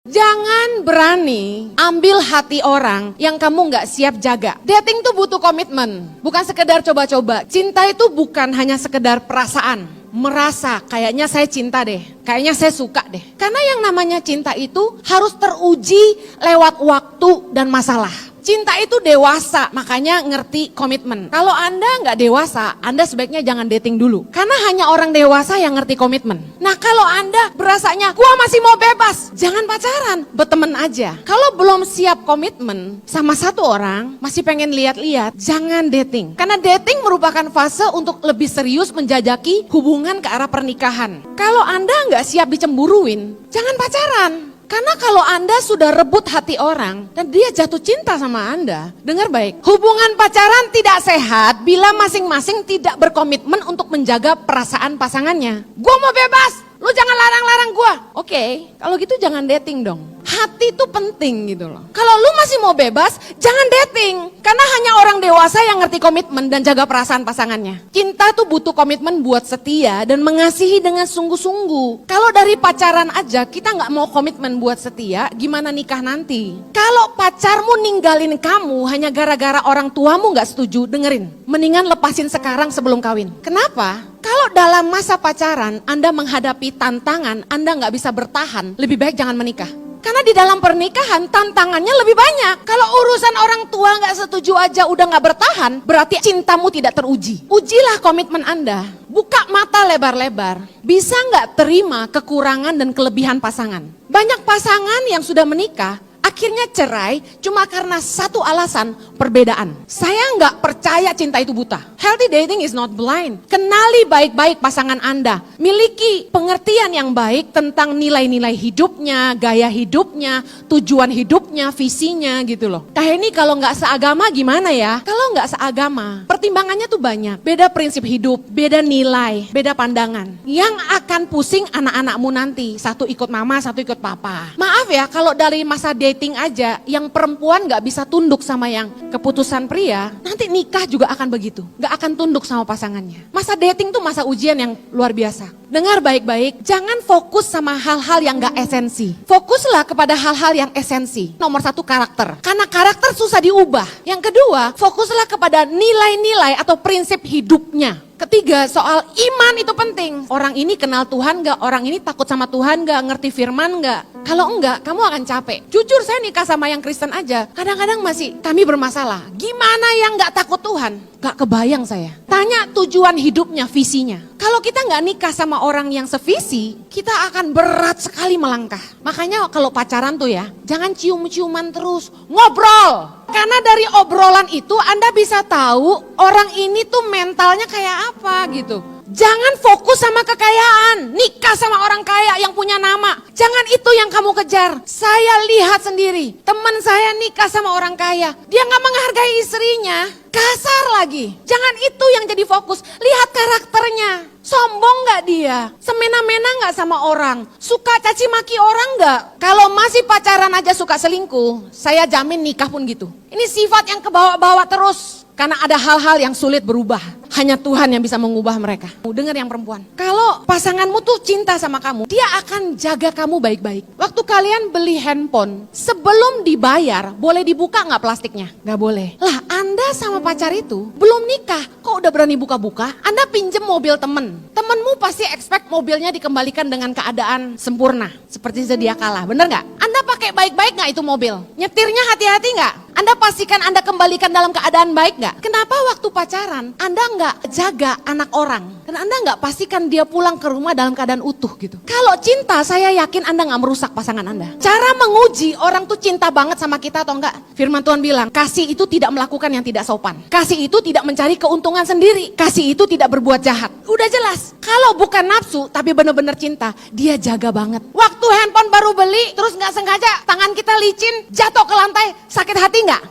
Jangan berani ambil hati orang yang kamu nggak siap jaga. Dating tuh butuh komitmen, bukan sekedar coba-coba. Cinta itu bukan hanya sekedar perasaan, merasa kayaknya saya cinta deh, kayaknya saya suka deh. Karena yang namanya cinta itu harus teruji lewat waktu dan masalah. Cinta itu dewasa, makanya ngerti komitmen. Kalau Anda nggak dewasa, Anda sebaiknya jangan dating dulu. Karena hanya orang dewasa yang ngerti komitmen. Nah kalau Anda berasanya, gua masih mau bebas, jangan pacaran, berteman aja. Kalau belum siap komitmen sama satu orang, masih pengen lihat-lihat, jangan dating. Karena dating merupakan fase untuk lebih serius menjajaki hubungan ke arah pernikahan. Kalau Anda nggak siap dicemburuin, jangan pacaran. Karena kalau Anda sudah rebut hati orang dan dia jatuh cinta sama Anda, dengar baik, hubungan pacaran tidak sehat bila masing-masing tidak berkomitmen untuk menjaga perasaan pasangannya. Gua mau bebas, lu jangan larang-larang gua. Oke, kalau gitu jangan dating dong. Hati itu penting gitu loh. Kalau lu masih mau bebas, jangan dating. Karena hanya orang dewasa yang ngerti komitmen dan jaga perasaan pasangannya. Cinta tuh butuh komitmen buat setia dan mengasihi dengan sungguh-sungguh. Kalau dari pacaran aja kita nggak mau komitmen buat setia, gimana nikah nanti? Kalau pacarmu ninggalin kamu hanya gara-gara orang tuamu nggak setuju, dengerin. Mendingan lepasin sekarang sebelum kawin. Kenapa? Kalau dalam masa pacaran Anda menghadapi tantangan, Anda nggak bisa bertahan, lebih baik jangan menikah. Karena di dalam pernikahan tantangannya lebih banyak. Kalau urusan orang tua nggak setuju aja udah nggak bertahan, berarti cintamu tidak teruji. Ujilah komitmen Anda, buka mata lebar-lebar. Bisa nggak terima kekurangan dan kelebihan pasangan? Banyak pasangan yang sudah menikah, akhirnya cerai cuma karena satu alasan, perbedaan. Saya nggak percaya cinta itu buta. Healthy dating is not blind. Kenali baik-baik pasangan Anda. Miliki pengertian yang baik tentang nilai-nilai hidupnya, gaya hidupnya, tujuan hidupnya, visinya gitu loh. Ini kalau nggak seagama gimana ya? Kalau nggak seagama, pertimbangannya tuh banyak. Beda prinsip hidup, beda nilai, beda pandangan. Yang akan pusing anak-anakmu nanti. Satu ikut mama, satu ikut papa. Maaf ya, kalau dari masa dating aja, yang perempuan nggak bisa tunduk sama yang keputusan pria, nanti nikah juga akan begitu. Nggak akan tunduk sama pasangannya. Masa dating tuh masa ujian yang luar biasa. Dengar baik-baik, jangan fokus sama hal-hal yang nggak esensi. Fokuslah kepada hal-hal yang esensi. Nomor satu, karakter. Karena karakter susah diubah. Yang kedua, fokuslah kepada nilai-nilai atau prinsip hidupnya. Ketiga, soal iman itu penting. Orang ini kenal Tuhan gak? Orang ini takut sama Tuhan gak? Ngerti firman gak? Kalau enggak, kamu akan capek. Jujur saya nikah sama yang Kristen aja, kadang-kadang masih kami bermasalah. Gimana yang gak takut Tuhan? Gak kebayang saya. Tanya tujuan hidupnya, visinya. Kalau kita gak nikah sama orang yang sevisi, kita akan berat sekali melangkah. Makanya kalau pacaran tuh ya, jangan cium-ciuman terus, ngobrol. Karena dari obrolan itu Anda bisa tahu orang ini tuh mentalnya kayak apa gitu. Jangan fokus sama kekayaan, nikah sama orang kaya yang punya nama. Jangan itu yang kamu kejar. Saya lihat sendiri, teman saya nikah sama orang kaya. Dia gak menghargai istrinya, kasar lagi. Jangan itu yang jadi fokus, lihat karakternya. Sombong gak dia? Semena-mena gak sama orang? Suka caci maki orang gak? Kalau masih pacaran aja suka selingkuh, saya jamin nikah pun gitu. Ini sifat yang kebawa-bawa terus. Karena ada hal-hal yang sulit berubah. Hanya Tuhan yang bisa mengubah mereka. Dengar yang perempuan. Kalau pasanganmu tuh cinta sama kamu, dia akan jaga kamu baik-baik. Waktu kalian beli handphone, sebelum dibayar, boleh dibuka gak plastiknya? Gak boleh. Lah Anda sama pacar itu belum nikah, kok udah berani buka-buka? Anda pinjem mobil temen. Temenmu pasti expect mobilnya dikembalikan dengan keadaan sempurna. Seperti sedia kala, bener gak? Anda pakai baik-baik gak itu mobil? Nyetirnya hati-hati gak? Anda pastikan Anda kembalikan dalam keadaan baik gak? Kenapa waktu pacaran Anda nggak jaga anak orang? Dan Anda nggak pastikan dia pulang ke rumah dalam keadaan utuh gitu. Kalau cinta, saya yakin Anda nggak merusak pasangan Anda. Cara menguji orang tuh cinta banget sama kita atau enggak? Firman Tuhan bilang, kasih itu tidak melakukan yang tidak sopan. Kasih itu tidak mencari keuntungan sendiri. Kasih itu tidak berbuat jahat. Udah jelas. Kalau bukan nafsu tapi benar-benar cinta, dia jaga banget. Waktu handphone baru beli, terus nggak sengaja tangan kita licin, jatuh ke lantai, sakit hati nggak?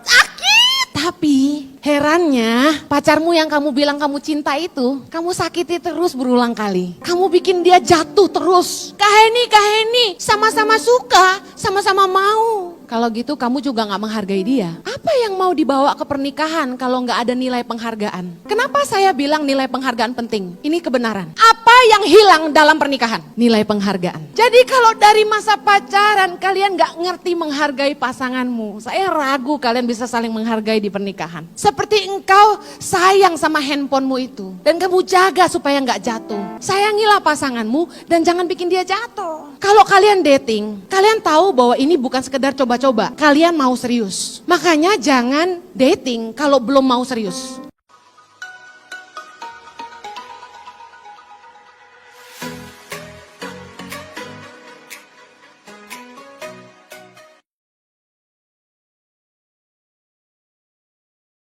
Sakit. Tapi herannya pacarmu yang kamu bilang kamu cinta itu, kamu sakiti terus berulang kali. Kamu bikin dia jatuh terus. Kaheni, sama-sama suka, sama-sama mau. Kalau gitu kamu juga gak menghargai dia. Apa Apa yang mau dibawa ke pernikahan kalau nggak ada nilai penghargaan? Kenapa saya bilang nilai penghargaan penting? Ini kebenaran. Apa yang hilang dalam pernikahan? Nilai penghargaan. Jadi kalau dari masa pacaran kalian nggak ngerti menghargai pasanganmu, saya ragu kalian bisa saling menghargai di pernikahan. Seperti engkau sayang sama handphonemu itu dan kamu jaga supaya nggak jatuh. Sayangilah pasanganmu dan jangan bikin dia jatuh. Kalau kalian dating, kalian tahu bahwa ini bukan sekedar coba-coba. Kalian mau serius. Makanya jangan dating kalau belum mau serius.